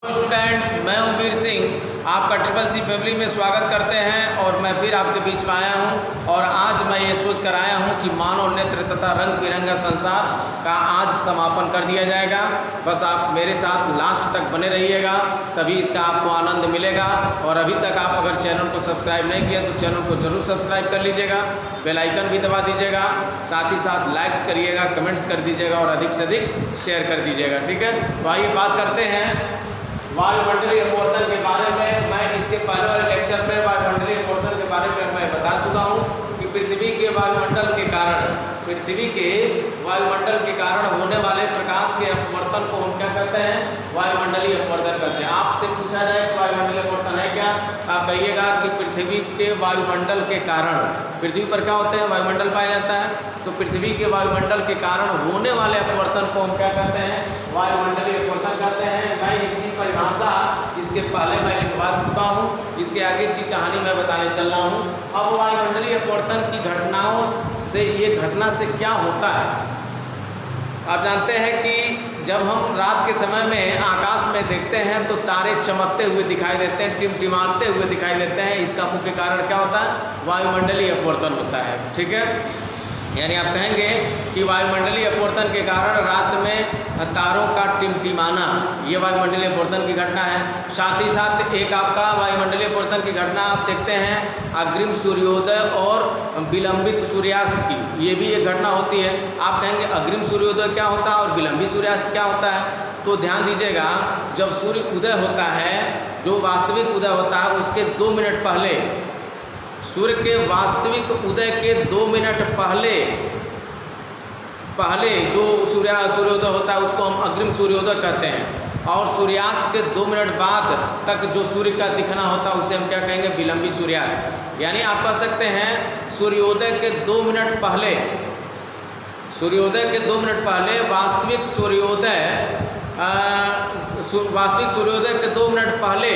Student, मैं हूं वीर सिंह। आपका ट्रिपल सी फैमिली में स्वागत करते हैं और मैं फिर आपके बीच में आया हूं। और आज मैं ये सोच कर आया हूं कि मानव नेत्र तथा रंग बिरंगा संसार का आज समापन कर दिया जाएगा। बस आप मेरे साथ लास्ट तक बने रहिएगा, तभी इसका आपको आनंद मिलेगा। और अभी तक आप अगर चैनल को सब्सक्राइब नहीं किया तो चैनल को ज़रूर सब्सक्राइब कर लीजिएगा, बेल आइकन भी दबा दीजिएगा, साथ ही साथ लाइक्स करिएगा, कमेंट्स कर दीजिएगा और अधिक से अधिक शेयर कर दीजिएगा। ठीक है, तो आइए बात करते हैं वायुमंडलीय अपवर्तन के बारे में। मैं इसके पहले वाले लेक्चर में वायुमंडलीय अपवर्तन के बारे में मैं बता चुका हूँ कि पृथ्वी के वायुमंडल के कारण होने वाले प्रकाश के अपवर्तन को हम क्या कहते हैं? वायुमंडलीय अपवर्तन कहते हैं। आपसे पूछा जाए कि वायुमंडलीय अपवर्तन है क्या, आप कहिएगा कि पृथ्वी के वायुमंडल के कारण, पृथ्वी पर क्या होते हैं? वायुमंडल पाया जाता है। तो पृथ्वी के वायुमंडल के कारण होने वाले अपवर्तन को हम क्या कहते हैं? वायुमंडलीय अपवर्तन कहते हैं। मैं इसकी परिभाषा इसके पहले मैं लिखवा चुका हूँ, इसके आगे की कहानी मैं बताने चल रहा हूँ। अब वायुमंडलीय अपवर्तन की घटनाओं से, ये घटना से क्या होता है? आप जानते हैं कि जब हम रात के समय में आकाश में देखते हैं तो तारे चमकते हुए दिखाई देते हैं, टिमटिमाते हुए दिखाई देते हैं। इसका मुख्य कारण क्या होता है? वायुमंडलीय अपवर्तन होता है। ठीक है, यानी आप कहेंगे कि वायुमंडलीय अपवर्तन के कारण रात में तारों का टिमटिमाना, ये वायुमंडलीय अपवर्तन की घटना है। साथ ही साथ एक आपका वायुमंडलीय अपवर्तन की घटना आप देखते हैं अग्रिम सूर्योदय और विलंबित सूर्यास्त की, ये भी एक घटना होती है। आप कहेंगे अग्रिम सूर्योदय क्या होता है और विलंबित सूर्यास्त क्या होता है? तो ध्यान दीजिएगा, जब सूर्य उदय होता है, जो वास्तविक उदय होता है उसके 2 मिनट पहले, सूर्य के वास्तविक उदय के 2 मिनट पहले जो सूर्योदय होता है उसको हम अग्रिम सूर्योदय कहते हैं। और सूर्यास्त के 2 मिनट बाद तक जो सूर्य का दिखना होता है उसे हम क्या कहेंगे? विलंबी सूर्यास्त। यानी आप कह सकते हैं सूर्योदय के 2 मिनट पहले, सूर्योदय के 2 मिनट पहले वास्तविक सूर्योदय के 2 मिनट पहले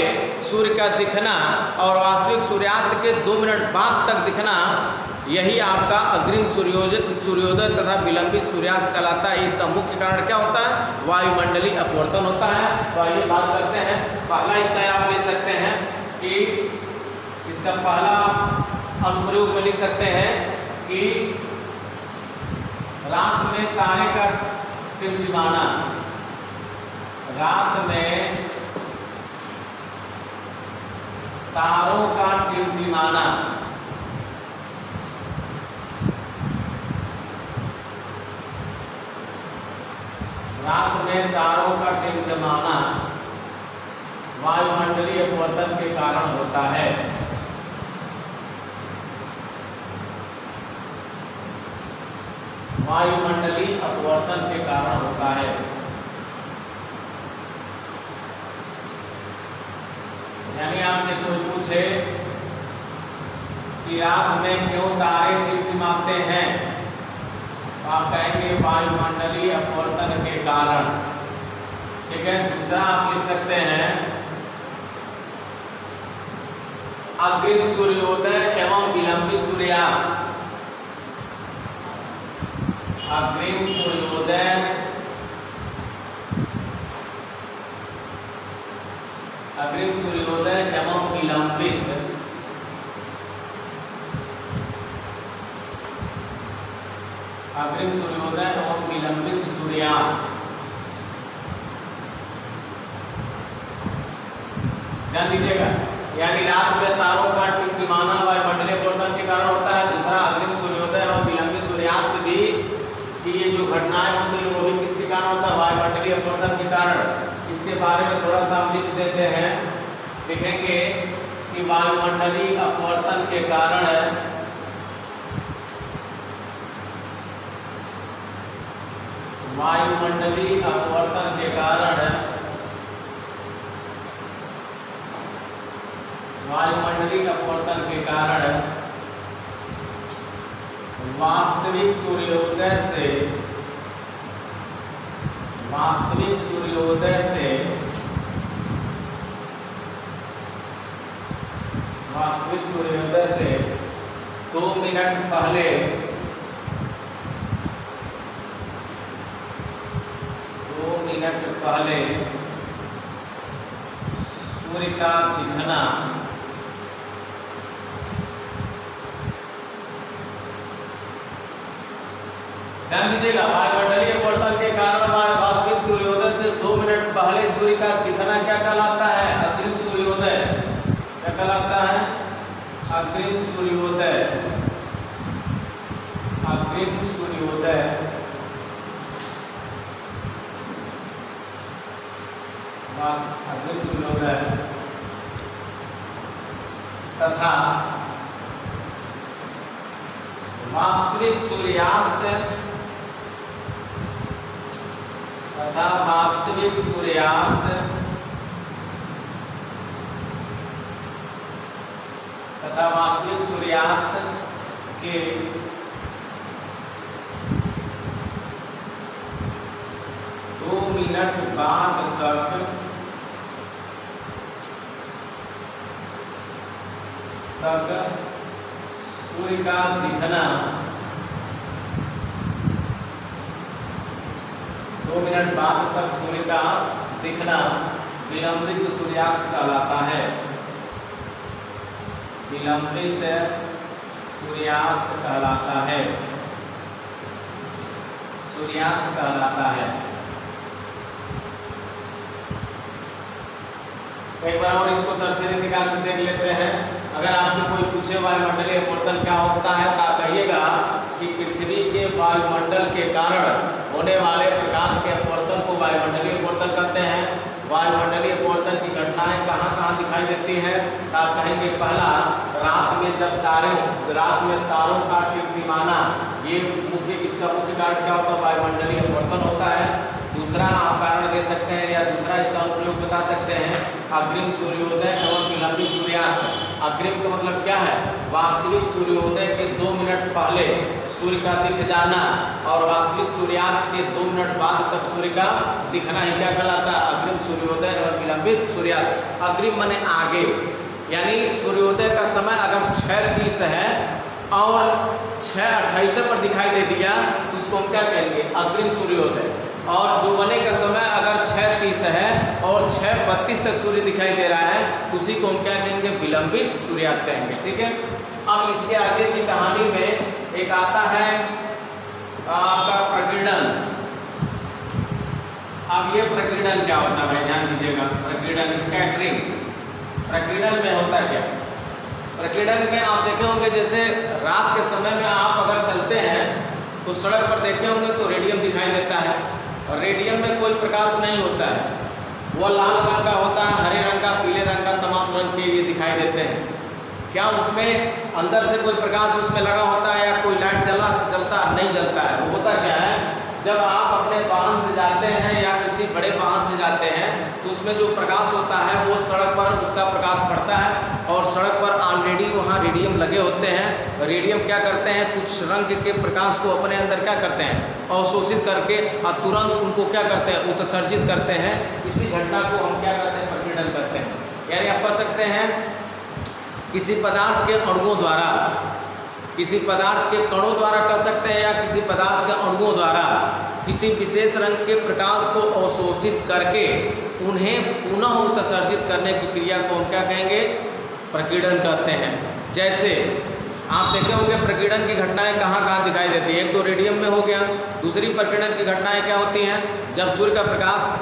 सूर्य का दिखना और वास्तविक सूर्यास्त के 2 मिनट बाद तक दिखना, यही आपका अग्रिम सूर्योदय तथा विलंबित सूर्यास्त कहलाता है। इसका मुख्य कारण क्या होता है? वायुमंडलीय अपवर्तन होता है। तो आइए बात करते हैं। पहला इसका आप ले सकते हैं कि इसका पहला अनुप्रयोग में लिख सकते हैं कि रात में तारे का टिमटिमाना, रात में तारों का टिमटिमाना, रात में तारों का टिमटिमाना वायुमंडलीय अपवर्तन के कारण होता है। वायुमंडलीय अपवर्तन के कारण होता है। यानी आपसे कोई पूछे कि रात में क्यों तारे टिमटिमाते हैं, तो आप कहेंगे वायुमंडलीय अपवर्तन के कारण। ठीक है, दूसरा आप लिख सकते हैं अग्रिम सूर्योदय एवं विलंबित सूर्यास्त, अग्रिम सूर्योदय एवं विलंबित सूर्यास्त। ध्यान दीजिएगा, यानी रात में तारों का टिमटिमाना वायुमंडलीय अपवर्तन के कारण होता है। दूसरा अग्रिम सूर्योदय और विलंबित सूर्यास्त भी, कि ये जो घटनाएं होती है वो भी किसके कारण होता है? वायुमंडलीय अपवर्तन के कारण। इसके बारे में थोड़ा सा हम लिख देते हैं, लिखेंगे कि वायुमंडलीय अपवर्तन के कारण, वायुमंडलीय अपवर्तन के कारण, वायुमंडलीय अपवर्तन के कारण वास्तविक सूर्योदय से वास्तविक सूर्योदय से 2 मिनट पहले, 2 मिनट पहले सूर्य का दिखना ध्यान दीजिएगा, वायुमंडलीय अपवर्तन के कारण वास्तविक सूर्योदय से 2 मिनट पहले सूर्य का दिखना क्या कहलाता है? अग्रिम सूर्योदय। क्या कहलाता है? अग्रिम सूर्योदय। अग्रिम सूर्योदय। अग्रिम सूर्योदय तथा वास्तविक सूर्यास्त तथा वास्तविक सूर्यास्त तथा वास्तविक सूर्यास्त के 2 मिनट बाद तक सूर्य का दिखना 2 मिनट बाद तक सूर्य का दिखना विलंबित सूर्यास्त कहलाता है। विलंबित सूर्यास्त कहलाता है। सूर्यास्त कहलाता है। एक बार और इसको सरसरी निकाल से देख लेते हैं। अगर आपसे कोई पूछे वायुमंडलीय अपवर्तन क्या होता है तो आप कहिएगा कि पृथ्वी के वायुमंडल के कारण होने वाले प्रकाश के अपवर्तन को वायुमंडलीय अपवर्तन कहते हैं। वायुमंडलीय अपवर्तन की घटनाएं कहाँ कहाँ दिखाई देती हैं तो आप कहेंगे पहला, रात में जब तारों का टिमटिमाना, ये इसका मुख्य कारण क्या होता है? वायुमंडलीय अपवर्तन होता है। दूसरा आप कारण दे सकते हैं या दूसरा इसका उपयोग बता सकते हैं अग्रिम सूर्योदय एवं विलंबित सूर्यास्त। अग्रिम का मतलब क्या है? वास्तविक सूर्योदय के 2 मिनट पहले सूर्य का दिख जाना और वास्तविक सूर्यास्त के 2 मिनट बाद तक सूर्य का दिखना ही क्या कहलाता है? अग्रिम सूर्योदय एवं विलंबित सूर्यास्त। अग्रिम माने आगे, यानी सूर्योदय का समय अगर 6:30 है और 6:28 पर दिखाई दे दिया तो उसको हम क्या कहेंगे? अग्रिम सूर्योदय। और डूबने का समय अगर 6:30 है और 6:32 तक सूर्य दिखाई दे रहा है तो उसी को हम क्या कहेंगे? विलंबित सूर्यास्त कहेंगे। ठीक है। अब इसके आगे की कहानी में एक आता है आपका प्रकीर्णन। अब ये प्रकीर्णन क्या होता है भाई ध्यान दीजिएगा। प्रकीर्णन, स्कैटरिंग। प्रकीर्णन में होता है क्या? प्रकीर्णन में आप देखे होंगे जैसे रात के समय में आप अगर चलते हैं तो सड़क पर देखे होंगे तो रेडियम दिखाई देता है और रेडियम में कोई प्रकाश नहीं होता है। वो लाल रंग का होता है, हरे रंग का, पीले रंग का, तमाम रंग के ये दिखाई देते हैं। क्या उसमें अंदर से कोई प्रकाश उसमें लगा होता है या कोई लाइट जलता नहीं जलता है? वो होता क्या है, जब आप अपने वाहन से जाते हैं या किसी बड़े वाहन से जाते हैं तो उसमें जो प्रकाश होता है वो सड़क पर उसका प्रकाश पड़ता है और सड़क पर ऑलरेडी वहाँ रेडियम लगे होते हैं। रेडियम क्या करते हैं? कुछ रंग के प्रकाश को अपने अंदर क्या करते हैं? अवशोषित करके और तुरंत उनको क्या करते हैं? उत्सर्जित करते हैं। इसी घटना को हम क्या करते हैं? प्रकीर्णन करते हैं। यानी आप कह सकते हैं किसी पदार्थ के अणुओं द्वारा, किसी पदार्थ के कणों द्वारा कह सकते हैं या किसी पदार्थ के अणुओं द्वारा किसी विशेष रंग के प्रकाश को अवशोषित करके उन्हें पुनः उत्सर्जित करने की क्रिया को हम क्या कहेंगे? प्रकीर्णन कहते हैं। जैसे आप देखे होंगे प्रकीर्णन की घटनाएं कहाँ कहाँ दिखाई देती है। एक तो रेडियम में हो गया। दूसरी प्रकीर्णन की घटनाएं क्या होती हैं? जब सूर्य का प्रकाश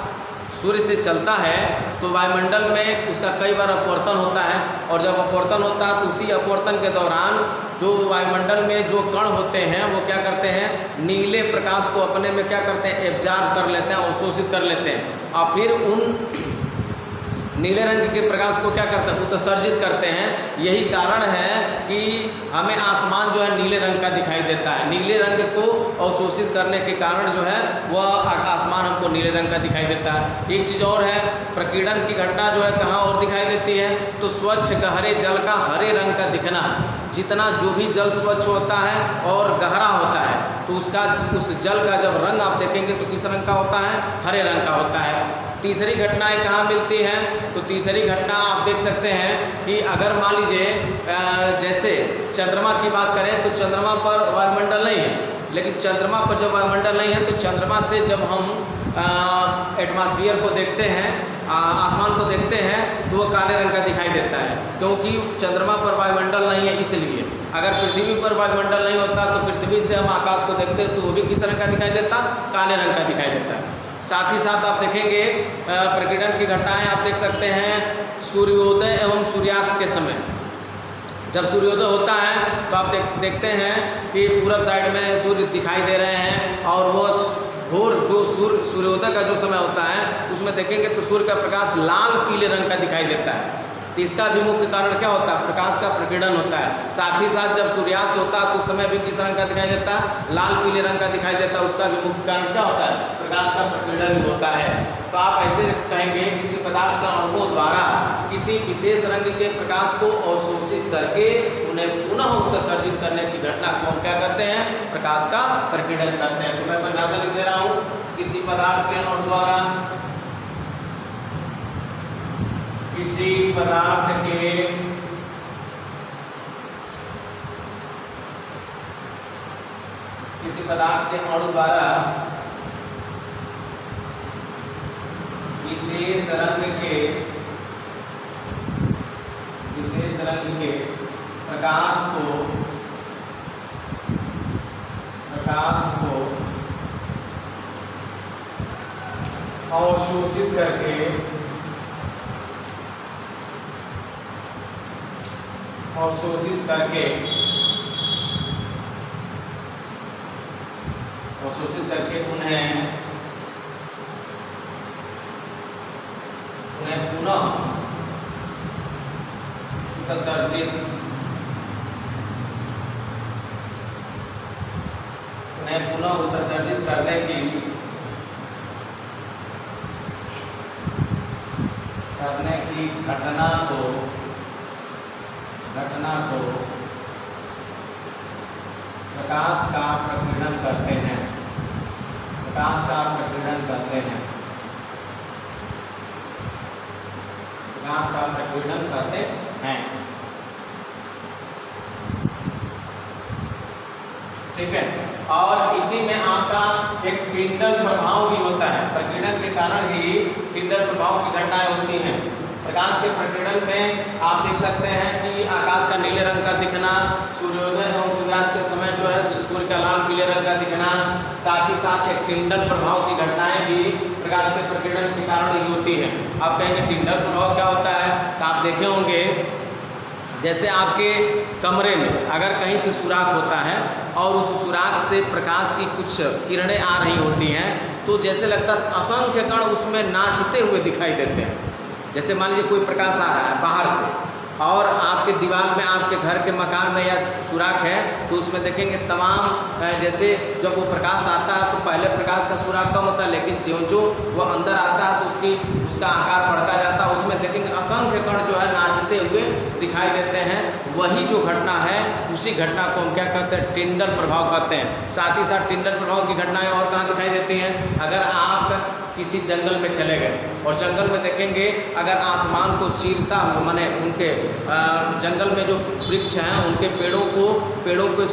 सूर्य से चलता है तो वायुमंडल में उसका कई बार अपवर्तन होता है और जब अपवर्तन होता है तो उसी अपवर्तन के दौरान जो वायुमंडल में जो कण होते हैं वो क्या करते हैं? नीले प्रकाश को अपने में क्या करते हैं? एब्जॉर्ब कर लेते हैं, अवशोषित कर लेते हैं और फिर उन नीले रंग के प्रकाश को क्या करते हैं? उत्सर्जित करते हैं। यही कारण है कि हमें आसमान जो है नीले रंग का दिखाई देता है। नीले रंग को अवशोषित करने के कारण जो है वह आसमान हमको नीले रंग का दिखाई देता है। एक चीज़ और है, प्रकीर्णन की घटना जो है कहाँ और दिखाई देती है? तो स्वच्छ गहरे जल का हरे रंग का दिखना। जितना जो भी जल स्वच्छ होता है और गहरा होता है तो उस जल का जब रंग आप देखेंगे तो किस रंग का होता है? हरे रंग का होता है। तीसरी घटनाएं कहाँ मिलती हैं? तो तीसरी घटना आप देख सकते हैं कि अगर मान लीजिए जैसे चंद्रमा की बात करें तो चंद्रमा पर वायुमंडल नहीं है, लेकिन चंद्रमा पर जब वायुमंडल नहीं है तो चंद्रमा से जब हम एटमॉस्फेयर को देखते हैं, आसमान को देखते हैं तो वो काले रंग का दिखाई देता है, क्योंकि चंद्रमा पर वायुमंडल नहीं है इसलिए। अगर पृथ्वी पर वायुमंडल नहीं होता तो पृथ्वी से हम आकाश को देखते तो वो भी किस तरह का दिखाई देता, काले रंग का दिखाई देता है। साथ ही साथ आप देखेंगे प्रकीर्णन की घटनाएं आप देख सकते हैं सूर्योदय एवं सूर्यास्त के समय। जब सूर्योदय होता है तो आप देखते हैं कि पूरब साइड में सूर्य दिखाई दे रहे हैं, और वो घोर जो सूर्योदय का जो समय होता है उसमें देखेंगे तो सूर्य का प्रकाश लाल पीले रंग का दिखाई देता है। तो इसका भी मुख्य कारण क्या होता है, प्रकाश का प्रकीर्णन होता है। साथ ही साथ जब सूर्यास्त होता है तो उस समय भी किस रंग का दिखाई देता है, लाल पीले रंग का दिखाई देता है। उसका भी मुख्य कारण क्या होता है, प्रकाश का प्रकीर्णन होता है। तो आप ऐसे कहेंगे किसी पदार्थ के अणुओं द्वारा किसी विशेष रंग के प्रकाश को अवशोषित करके उन्हें पुनः उत्सर्जित करने की घटना को हम क्या करते हैं, प्रकाश का प्रकीर्णन करते हैं। तो मैं परिभाषा लिख दे रहा हूँ, किसी पदार्थ के अणु द्वारा किसी पदार्थ के अणु द्वारा विशेष रंग के प्रकाश को अवशोषित करके उन्हें पुनः उत्सर्जित करने की घटना को प्रकाश का प्रकीर्णन करते हैं। ठीक है, और इसी में आपका एक टिंडल प्रभाव भी होता है। प्रकीर्णन के कारण ही टिंडल प्रभाव की घटनाएं होती हैं। प्रकाश के प्रकीर्णन में आप देख सकते हैं कि आकाश का नीले रंग का दिखना, सूर्योदय एवं सूर्यास्त के समय जो है सूर्य का लाल पीले रंग का दिखना, साथ ही साथ एक टिंडल प्रभाव की घटनाएं भी प्रकाश के प्रकीर्णन के कारण ही होती है। आप कहेंगे टिंडल प्रभाव क्या होता है, तो आप देखे होंगे जैसे आपके कमरे में अगर कहीं से सुराख होता है और उस सुराख से प्रकाश की कुछ किरणें आ रही होती हैं, तो जैसे लगता है असंख्य कण उसमें नाचते हुए दिखाई देते हैं। जैसे मान लीजिए कोई प्रकाश आ रहा है बाहर से और आपके दीवार में, आपके घर के मकान में या सुराख है, तो उसमें देखेंगे तमाम जैसे जब वो प्रकाश आता है तो पहले प्रकाश का सुराख कम होता है, लेकिन जो वो अंदर आता है तो उसका आकार बढ़ता जाता है। उसमें देखेंगे असंख्य कण जो है नाचते हुए दिखाई देते हैं। वही जो घटना है उसी घटना को हम क्या कहते हैं, टिंडल प्रभाव कहते हैं। साथ ही साथ टिंडल प्रभाव की घटनाएं और कहाँ दिखाई देती हैं, अगर आप किसी जंगल में चले गए और जंगल में देखेंगे अगर आसमान को चीरता, माने उनके जंगल में जो वृक्ष हैं उनके पेड़ों के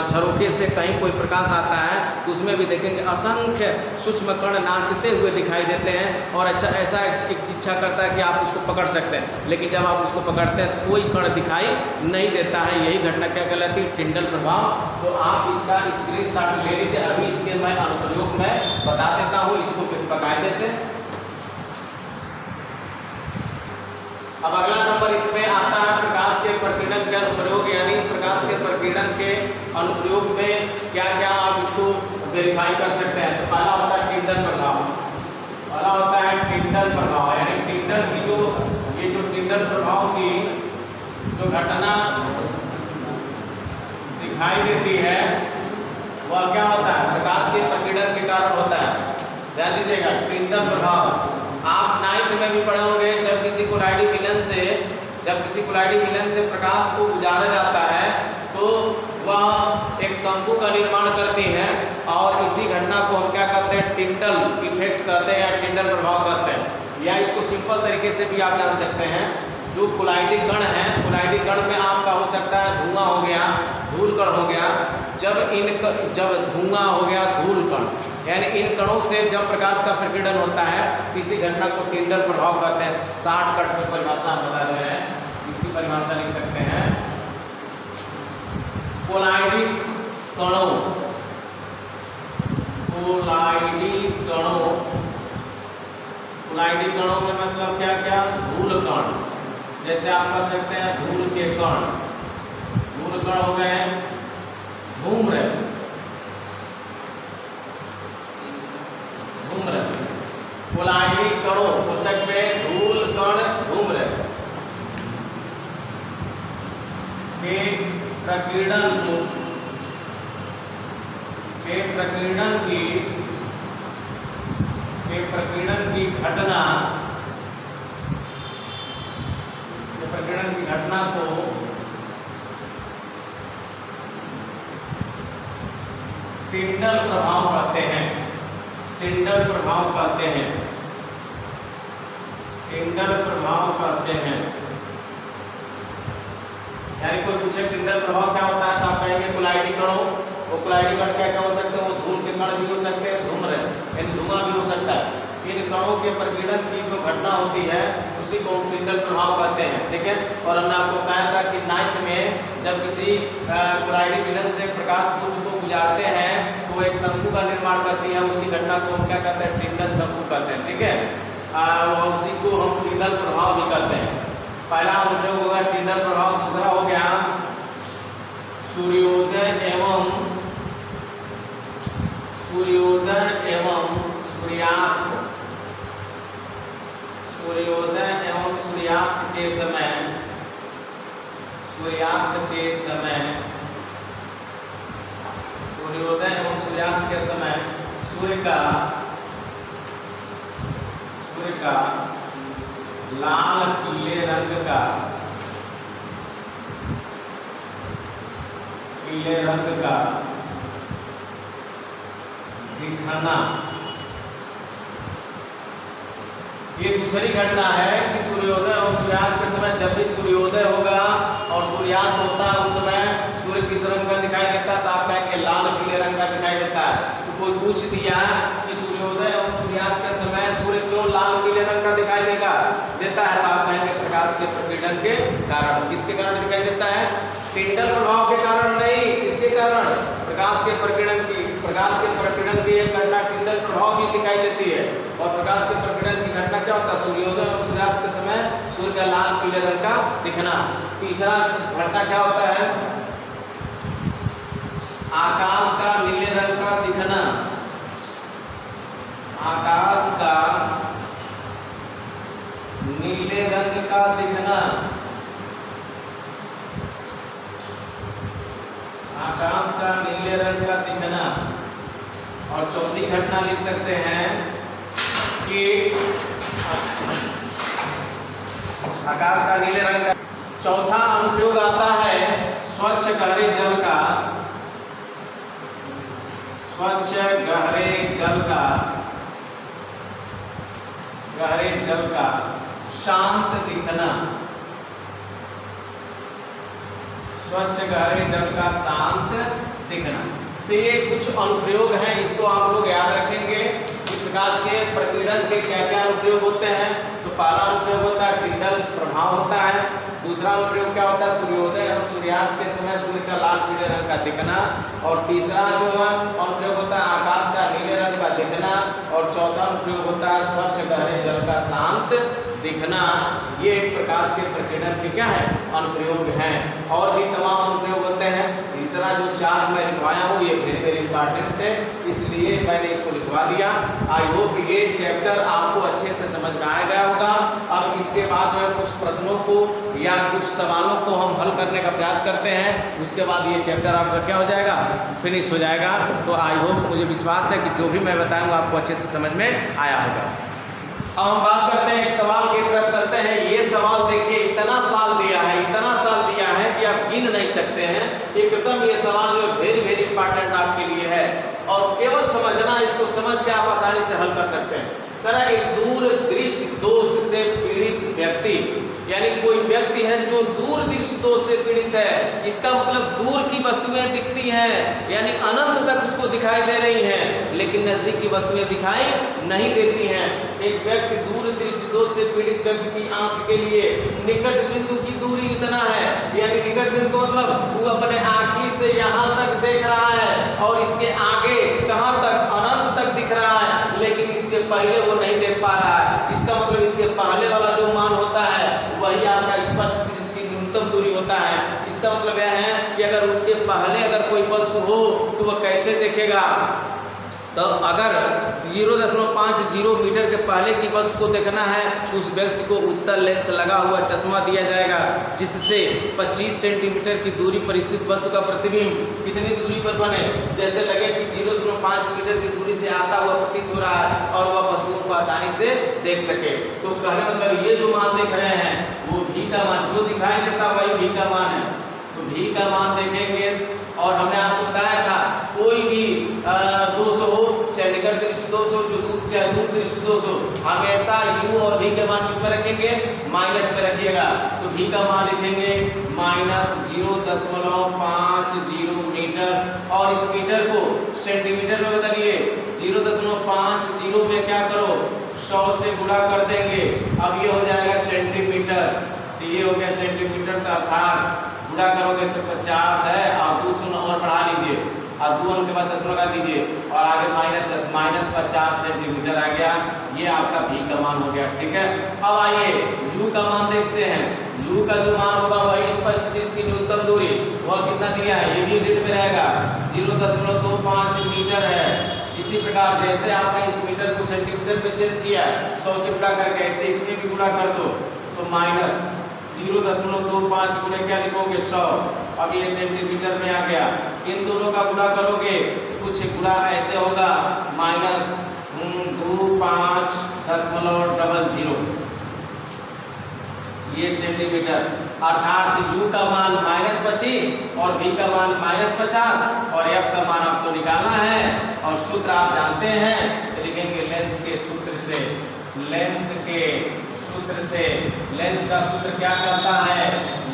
झरोखे से कहीं कोई प्रकाश आता है तो उसमें भी देखेंगे असंख्य सूक्ष्म कण नाचते हुए दिखाई देते हैं। और ऐसा इच्छा करता है कि आप उसको पकड़ सकते हैं, लेकिन जब आप उसको पकड़ते हैं तो कोई कण दिखाई नहीं देता है। यही घटना क्या कहलाती है, टिंडल प्रभाव। तो आप इसका स्क्रीनशॉट ले लीजिए। अभी इसके मैं अनुप्रयोग में बता देता हूँ इसको बाकायदे से। अब अगला नंबर इसमें आता है प्रकाश के प्रकीर्णन के अनुप्रयोग, यानी प्रकाश के प्रकीर्णन के अनुप्रयोग में क्या क्या आप इसको वेरीफाई कर सकते हैं। तो पहला होता है टिंडल प्रभाव, यानी टिंडल की जो टिंडल प्रभाव की जो घटना दिखाई देती है वह क्या होता है, प्रकाश के प्रकीर्णन के कारण होता है। ध्यान दीजिएगा, टिंडल प्रभाव आप 9th में भी पढ़े होंगे। जब किसी कोलाइडी विलन से प्रकाश को गुजारा जाता है तो वह एक शंकु का निर्माण करती है, और इसी घटना को हम क्या कहते हैं, टिंडल इफेक्ट कहते हैं या टिंडल प्रभाव कहते हैं। या इसको सिंपल तरीके से भी आप जान सकते हैं, जो कोलाइडी कण है, कोलाइडी कण में आपका हो सकता है धुआं हो गया, धूल कण हो गया। जब धुआं हो गया, धूल कण यानी इन कणों से जब प्रकाश का प्रकीर्णन होता है इसी घटना को टिंडल प्रभाव कहते हैं। शॉर्टकट में परिभाषा बता रहे हैं, इसकी परिभाषा लिख सकते हैं। कोलाइडिक कणों, कोलाइडिक कणों, कोलाइडिक कणों में मतलब क्या क्या, धूल कण, जैसे आप कह सकते हैं धूल के कण, धूल कण हो गए धूम्र, धूम्र, कोलाइडिक कणों पुस्तक में धूल कण धूम्र के प्रकीर्णन को, के प्रकीर्णन की घटना, प्रकीर्णन की घटना को टिंडल प्रभाव कहते हैं। टिंडल प्रभाव कहते हैं, टिंडल प्रभाव कहते हैं। यानी कोई पूछे टिंडल प्रभाव क्या होता है तो आप कहेंगे कोलाइडिक कणों, वो कोलाइडिक कण क्या क्या हो सकते हैं, वो धूल के कण भी हो सकते हैं, धूम्र यानी धुआं भी हो सकता है। इन कणों के प्रकीर्णन की जो घटना होती है उसी को टिंडल प्रभाव कहते हैं, ठीक है। और हमने आपको कहा था कि 9th में जब किसी कोलाइडिक विलन से प्रकाश पुंज को गुजारते हैं तो एक शंकु का निर्माण करती है, उसी घटना को हम क्या कहते हैं, टिंडल शंकु कहते हैं, ठीक है। उसी को हम टिंडल प्रभाव भी कहते हैं। पहला अनुप्रयोग होगा टिंडल प्रभाव, दूसरा हो गया सूर्योदय एवं सूर्यास्त, सूर्योदय एवं सूर्यास्त के समय, सूर्यास्त के समय, सूर्योदय एवं सूर्यास्त के समय सूर्य का लाल पीले रंग का, पीले रंग का दिखना, ये दूसरी घटना है कि सूर्योदय और सूर्यास्त के समय जब भी सूर्योदय होगा और सूर्यास्त होता है उस समय सूर्य किस रंग का दिखाई देता है, तो आप कहेंगे लाल पीले रंग का दिखाई देता है। तो कोई पूछ दिया कि सूर्योदय और सूर्यास्त के समय सूर्य क्यों लाल पीले रंग का दिखाई देता है, तो आप कहेंगे प्रकाश के प्रकीर्णन के कारण। किसके कारण दिखाई देता है, टिंडल प्रभाव के कारण नहीं, किसके कारण, प्रकाश के प्रकीर्णन की, प्रकाश के प्रकीर्णन की एक घटना टिंडल प्रभाव भी दिखाई देती है। और प्रकाश के प्रकीर्णन की घटना क्या होता है, सूर्योदय और सूर्यास्त के समय सूर्य का लाल पीले रंग का दिखना। तीसरा घटना क्या होता है, आकाश का नीले रंग का दिखना, आकाश का नीले रंग का दिखना, आकाश का नीले रंग का दिखना। और चौथी घटना लिख सकते हैं कि आकाश का नीले रंग का। चौथा अनुप्रयोग आता है स्वच्छ गहरे जल का, स्वच्छ गहरे जल का, गहरे जल का शांत दिखना, स्वच्छ गहरे जल का शांत दिखना। तो ये कुछ अनुप्रयोग हैं, इसको आप लोग याद रखेंगे कि प्रकाश के प्रकीर्णन के क्या क्या अनुप्रयोग होते हैं। तो पहला अनुप्रयोग होता है टिंडल प्रभाव होता है, दूसरा अनुप्रयोग क्या होता है, सूर्योदय और सूर्यास्त के समय सूर्य का लाल पीले रंग का दिखना, और तीसरा जो है अनुप्रयोग होता है आकाश का नीले रंग का दिखना, और चौथा अनुप्रयोग होता है स्वच्छ गहरे जल का शांत दिखना। ये प्रकाश के प्रकीर्णन के क्या है, अनुप्रयोग हैं। और भी तमाम अनुप्रयोग होते हैं, इस तरह जो 4 मैं लिखवाया हूँ ये वेरी वेरी इंपॉर्टेंट थे, इसलिए मैंने इसको लिखवा दिया। आई होप ये चैप्टर आपको अच्छे से समझ में आ गया होगा। अब इसके बाद में कुछ प्रश्नों को या कुछ सवालों को हम हल करने का प्रयास करते हैं, उसके बाद ये चैप्टर आपका क्या हो जाएगा, फिनिश हो जाएगा। तो आई होप, मुझे विश्वास है कि जो भी मैं बताऊँगा आपको अच्छे से समझ में आया होगा। अब हम बात करते हैं एक सवाल की तरफ चलते हैं। ये सवाल देखिए इतना साल दिया है, इतना साल दिया है कि आप गिन नहीं सकते हैं। एकदम ये सवाल जो वेरी वेरी इंपॉर्टेंट आपके लिए है, और केवल समझना, इसको समझ के आप आसानी से हल कर सकते हैं। एक दूर दृष्टि दोष से पीड़ित व्यक्ति यानी कोई व्यक्ति है जो दूर दृष्टि दोष से पीड़ित है, इसका मतलब दूर की वस्तुएं दिखती हैं, यानी अनंत तक उसको दिखाई दे रही हैं, लेकिन नजदीक की वस्तुएं दिखाई नहीं देती हैं। एक व्यक्ति दूर दृष्टि दोष से पीड़ित व्यक्ति की आंख के लिए निकट बिंदु की दूरी इतना है, यानी निकट बिंदु मतलब वो अपने आंखी से यहाँ तक देख रहा है और इसके आगे कहाँ तक, अनंत तक दिख रहा है, लेकिन इसके पहले वो नहीं देख पा रहा है। इसका मतलब इसके पहले वाला जो मान होता है वही आपका स्पष्ट दृष्टि की न्यूनतम दूरी होता है। इसका मतलब यह है कि अगर उसके पहले अगर कोई वस्तु हो तो वह कैसे देखेगा, तो अगर 0.50 मीटर के पहले की वस्तु को देखना है तो उस व्यक्ति को उत्तल लेंस लगा हुआ चश्मा दिया जाएगा, जिससे 25 सेंटीमीटर की दूरी पर स्थित वस्तु का प्रतिबिंब कितनी दूरी पर बने, जैसे लगे कि 0.5 मीटर की दूरी से आता हुआ प्रतीत हो रहा है और वह वस्तुओं को आसानी से देख सके। तो कहने मतलब ये जो मान देख रहे हैं वो भी का मान जो दिखाई देता वही भी का मान है। तो भी का मान देखेंगे और हमने आपको बताया था कोई भी दोष हो, चाहे निकट दृष्टि दोष हो, जो चाहे दूर दृष्टि दोष हो, हमेशा u और v के मान किस में रखेंगे, माइनस में रखिएगा। तो v का मान लिखेंगे -0.50 मीटर और इस मीटर को सेंटीमीटर में बदलिए। 0.50 में क्या करो, 100 से गुणा कर देंगे, अब ये हो जाएगा सेंटीमीटर। तो ये हो गया सेंटीमीटर, तो अर्थात गुणा करोगे तो 50 है और 2 शून्य और बढ़ा लीजिए और 2 अंक के बाद 10 लगा दीजिए और आगे माइनस 50 सेंटीमीटर आ गया। ये आपका v का मान हो गया, ठीक है। अब आइए u का मान देखते हैं। u का जो मान होगा वही स्पष्ट दृष्टि की न्यूनतम दूरी वह कितना दिया है, ये भी यूनिट में रहेगा, 0.25 मीटर है। इसी प्रकार जैसे आपने इस मीटर को सेंटीमीटर में चेंज किया 100 से गुणा करके, ऐसे इसमें भी गुणा कर दो तो माइनस 0.25 गुणे क्या लिखोगे 100। अब ये सेंटीमीटर में आ गया, इन दोनों का गुणा करोगे कुछ गुणा ऐसे होगा -25.00 ये सेंटीमीटर। अर्थात u का मान -25 और v का मान -50 और f का मान आपको निकालना है और सूत्र आप जानते हैं, लिखेंगे लेंस के सूत्र से। लेंस का सूत्र क्या कहता है,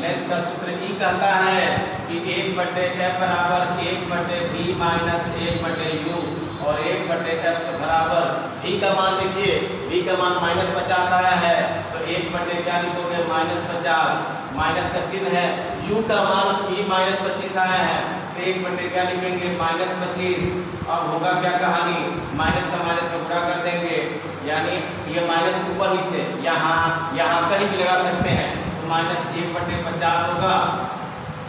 लेंस का सूत्र ई कहता है कि 1/f बराबर 1/v माइनस 1/u और 1/f बराबर v का मान देखिए, v का मान -50 आया है तो 1/ क्या लिखोगे -50, माइनस का चिन्ह है, u का मान e -25 आया है तो 1/ क्या लिखेंगे -25। अब होगा क्या कहानी, माइनस का माइनस में गुणा कर देंगे, यानी ये माइनस ऊपर नीचे यहाँ कहीं भी लगा सकते हैं तो -1/50 होगा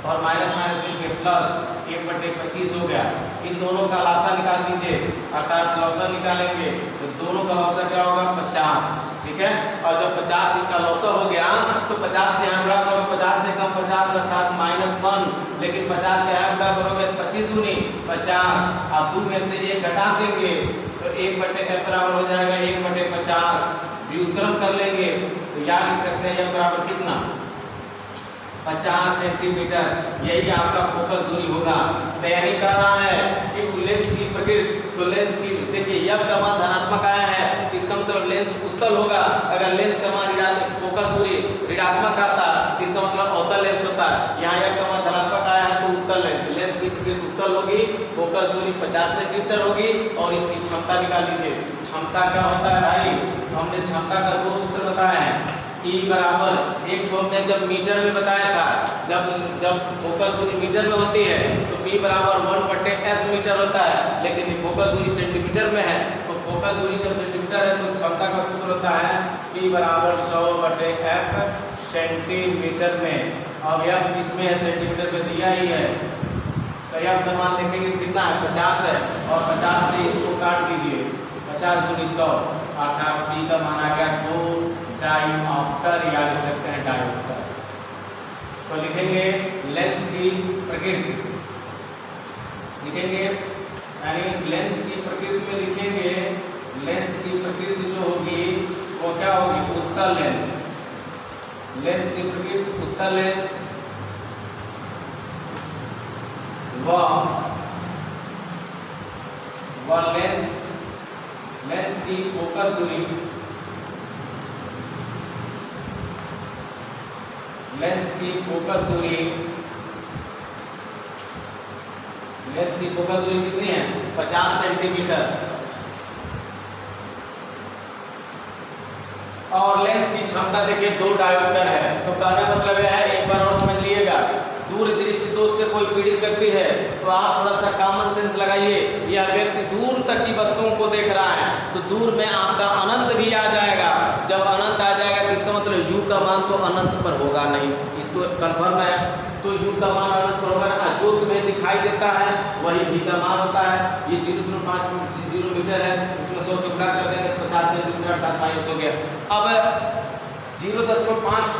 और माइनस मिलकर प्लस 1/25 हो गया। इन दोनों का लॉसा निकाल दीजिए, अर्थात लॉसा निकालेंगे तो दोनों का लॉसा क्या होगा 50, ठीक है। और जब 50 का लॉसा हो गया तो 50 से यहाँ गुणा करोगे 50 से कम 50 अर्थात -1, लेकिन 50 के यहाँ गुणा करोगे 25 दूनी 50, अब 2 में से 1 घटा देंगे तो 1/f बराबर हो जाएगा 1/50। व्युत्क्रम कर लेंगे तो यहाँ लिख सकते हैं यह बराबर कितना 50 सेंटीमीटर, यही आपका फोकस दूरी होगा। तैयारी कर रहा है कि लेंस की प्रकृति, तो लेंस की देखिए यह का मान धनात्मक आया है, इसका मतलब लेंस उत्तल होगा। अगर लेंस का मान फोकस दूरी ऋणात्मक आता तो इसका मतलब अवतल लेंस होता है। यहाँ यह का मान धनात्मक आया है तो उत्तल लेंस की प्रकृति उत्तल होगी, फोकस दूरी 50 सेंटीमीटर होगी और इसकी क्षमता निकाल लीजिए। क्षमता क्या होता है भाई, हमने क्षमता का 2 सूत्र बताया है। E बराबर एक तो हमने जब मीटर में बताया था, जब फोकस दूरी मीटर में होती है तो P बराबर 1/f मीटर होता है, लेकिन फोकस दूरी सेंटीमीटर में है तो फोकस दूरी जब सेंटीमीटर है तो क्षमता का सूत्र होता है P बराबर 100/f सेंटीमीटर में। अब यह किसमें है, सेंटीमीटर में दिया ही है तो यह का मान देखेंगे कितना है 50 है और 50 से इसको काट दीजिए, 50 दूनी 100 अर्थात P का मान आ गया 2 डायोप्टर, या लिख सकते हैं डायोप्टर। तो लिखेंगे लेंस की प्रकृति, लिखेंगे यानी लेंस की प्रकृति में लिखेंगे, लेंस की प्रकृति जो होगी वो क्या होगी उत्तल लेंस। लेंस की प्रकृति उत्तल लेंस व लेंस की फोकस दूरी लेंस की फोकस दूरी कितनी है? 50 सेंटीमीटर। और लेंस की क्षमता देखिए 2 डायोप्टर है। तो कहने मतलब यह है, एक बार और समझ लीजिएगा, दूर दृष्टि दोष से कोई पीड़ित व्यक्ति है तो आप थोड़ा सा कॉमन सेंस लगाइए। यह व्यक्ति दूर तक की वस्तुओं को देख रहा है तो दूर में आपका अनंत भी आ जाएगा। जब अनंत आ जाएगा तो इसका मतलब u का मान तो अनंत पर होगा नहीं, ये तो कन्फर्म है। तो u का मान अनंत पर होगा ना, जो तुम्हें दिखाई देता है वही v का मान होता है। ये 0.5 मीटर है, इसमें 100 से गुणा कर देंगे 50 सेंटीमीटर अर्थात माइनस हो गया। अब 0.5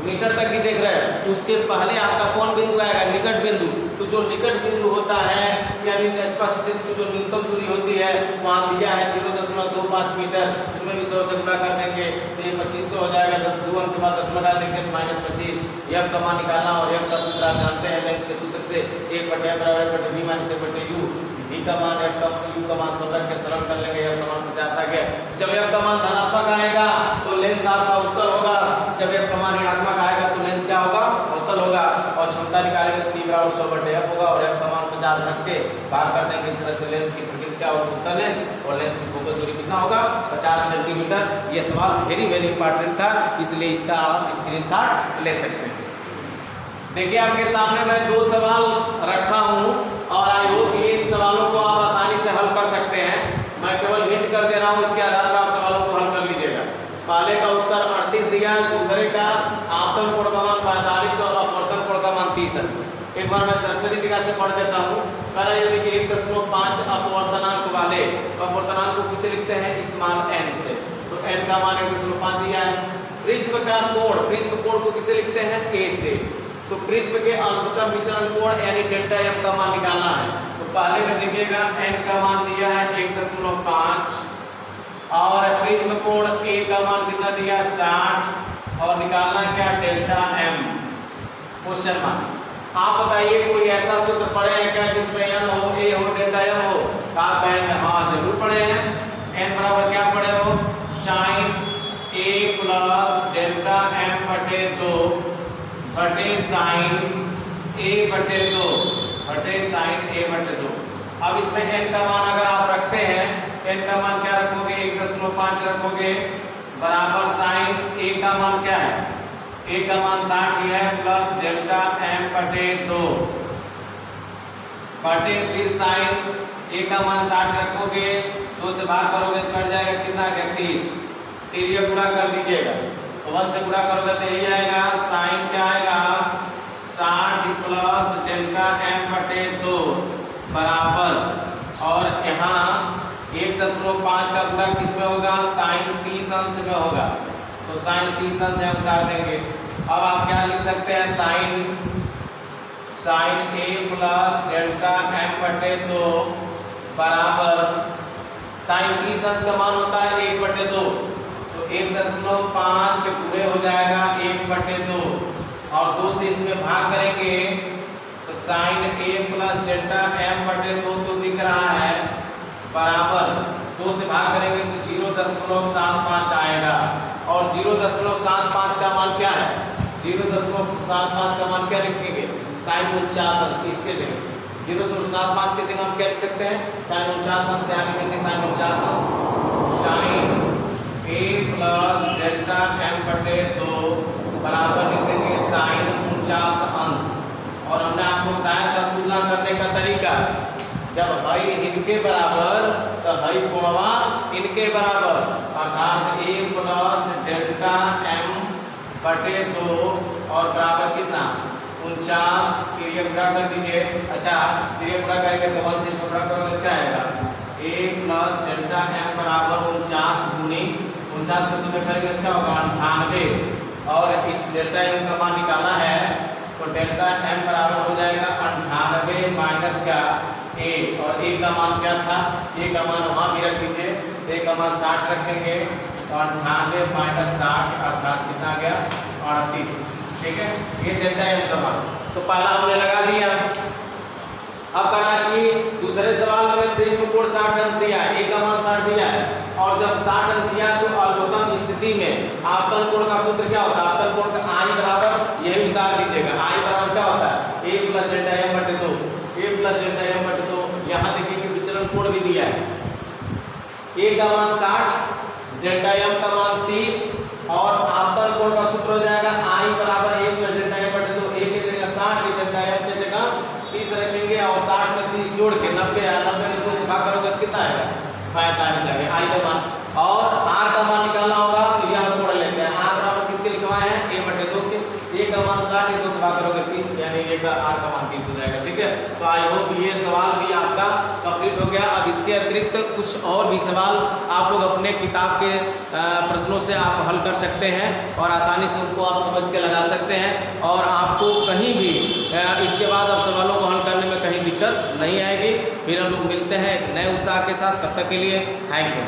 मीटर तक ही देख रहे हैं, उसके पहले आपका कौन बिंदु आएगा? निकट बिंदु। तो जो निकट बिंदु होता है यानी स्पष्ट दृष्टि की जो न्यूनतम दूरी होती है वहाँ दिया है 0.25 मीटर। इसमें भी 100 से गुणा कर देंगे तो ये 2500 हो जाएगा। 2 अंक के बाद दशमलव डाल देंगे तो -25। यह का मान निकालना और यह का सूत्र आप जानते हैं लेंस के सूत्र से, 1/f बराबर v - 1/u। v का मान f का u का मान सब रख के सरल कर लेंगे, f का मान 50 आ गया। जब f का मान धनात्मक आएगा तो लेंस आपका उत्तल होगा, जब f का मान ऋणात्मक आएगा तो लेंस क्या होगा? अवतल होगा। और क्षमता निकालेंगे तो p बराबर 100/f होगा और f का मान 50 रख के भाग कर देंगे। इस तरह से लेंस की प्रकृति क्या होगी? उत्तल लेंस। और लेंस की फोकस दूरी कितना होगा? 50 सेंटीमीटर। ये सवाल वेरी इंपॉर्टेंट था, इसलिए इसका आप स्क्रीनशॉट ले सकते हैं। देखिए आपके सामने मैं 2 सवाल रखा हूं और आई होप कि इन सवालों को आप आसानी से हल कर सकते हैं। मैं केवल हिंट कर दे रहा हूं, इसके आधार पर आप सवालों को हल कर लीजिएगा। पहले का उत्तर 38 दिया, दूसरे का आपतन कोण का मान 45 और अपवर्तन कोण का मान 30 अंश। एक बार मैं सरसरी दिशा से पढ़ देता हूं। करा ये देखिए 1.5 अपवर्तनांक वाले, अपवर्तनांक को किसे लिखते हैं? स्मॉल n से। तो n का मान 1.5 दिया है। प्रिज्म का कोण, प्रिज्म कोण को किसे लिखते हैं? a से। तो प्रिज्म के अंततः विचलन कोण यानी डेल्टा m का मान निकालना है। तो पहले में देखिएगा n का मान दिया है 1.5 और प्रिज्म कोण a का मान कितना दिया? 60 और निकालना क्या? Delta m। Question mark. आप बताइए कोई ऐसा सूत्र पढ़े हैं क्या जिसमें n हो, a हो, डेल्टा m हो? आप कहेंगे हाँ जरूर पढ़े हैं। n बराबर क्या पढ़े हो? sin a plus delta m बटे 2 बटे साइन a बटे 2 बटे साइन a बटे 2। अब इसमें n का मान अगर आप रखते हैं, n का मान क्या रखोगे? 1.5 रखोगे बराबर साइन a का मान क्या है? a का मान 60 है प्लस डेल्टा m बटे 2 बटे फिर साइन a का मान 60 रखोगे, 2 से भाग करोगे तो कट जाएगा कितना? 30। फिर ये गुणा कर दीजिएगा, 1 से गुणा करोगे तो यही आएगा। साइन क्या आएगा? 60 प्लस डेल्टा m बटे 2 बराबर, और यहाँ 1.5 का गुणा किस में होगा? साइन 30 अंश में होगा। तो साइन 30 अंश से उतार देंगे। अब आप क्या लिख सकते हैं? Sine a plus delta m बटे 2 बराबर साइन 30 अंश का मान होता है 1/2। 1.5 पूरे हो जाएगा 1/2 और 2 से इसमें भाग करेंगे तो sine a plus delta m बटे 2 तो दिख रहा है बराबर 2 से भाग करेंगे तो 0.75 आएगा। और 0.75 का मान क्या है? 0.75 का मान क्या लिखेंगे? साइन 49 अंश। इसके जगह 0.75 के जगह हम क्या लिख सकते हैं? साइन 49 अंश। यहाँ लिखेंगे साइन 49 अंश sine a plus delta m बटे 2 बराबर लिख देंगे साइन 49 अंश। और हमने आपको बताया था तुलना करने का तरीका, जब हई इनके बराबर तो हई कोणवा इनके बराबर, अर्थात a प्लस डेल्टा m बटे 2 और बराबर कितना? 49। क्रिया गुणा कर दीजिए। अच्छा क्रिया गुणा करेंगे तो 1 से गुणा करोगे क्या आएगा? a प्लस डेल्टा m बराबर 49 गुनी 49 को तुम्हें करेंगे क्या होगा? 98। और इस डेल्टा m का मान निकालना है तो डेल्टा m बराबर हो जाएगा 98 माइनस का a, और a का मान क्या था? a का मान वहाँ भी रख दीजिए। a का मान 60 रखेंगे तो 98 माइनस 60 अर्थात कितना आ गया? 38। ठीक है, ये डेल्टा m का मान तो पहला हमने लगा दिया। अब कहा कि दूसरे सवाल में प्रिज्म कोण 60 अंश दिया है, a का मान 60 दिया है और जब 60 अंश दिया तो अल्पतम स्थिति में आपतन कोण का सूत्र क्या होता है? आपतन कोण का I बराबर यही उतार दीजिएगा। आई बराबर क्या होता है ए प्लस डेल्टा एम बटे 2, ए प्लस डेल्टा एम बटे 2। यहाँ देखिए कि विचलन कोण भी दिया है, ए का मान 60, डेल्टा एम का मान 30 और आपतन कोण का सूत्र हो जाएगा आई बराबर ए प्लस डेल्टा एम बटे 2। ए की जगह 60, डेल्टा एम की जगह 30 रखेंगे और 60 में 30 जोड़ के 90 में 2 से भाग करोगे कितना आएगा 45 आएगा आई का मान। और आर का मान निकालना होगा तो यह कोण लेते हैं। आर बराबर किसके लिखवाए हैं ए बटे 2 के, ए का मान 60, 2 से भाग करोगे 30 यानी ए का आर का मान 30 हो जाएगा। ठीक है, तो आई होप ये सवाल भी आपका कंप्लीट हो गया। अब इसके अतिरिक्त कुछ और भी सवाल आप लोग अपने किताब के प्रश्नों से आप हल कर सकते हैं और आसानी से उनको आप समझ के लगा सकते हैं और आपको कहीं भी इसके बाद अब सवालों को हल करने में कहीं दिक्कत नहीं आएगी। फिर हम लोग मिलते हैं नए उत्साह के साथ, तब तक के लिए थैंक यू।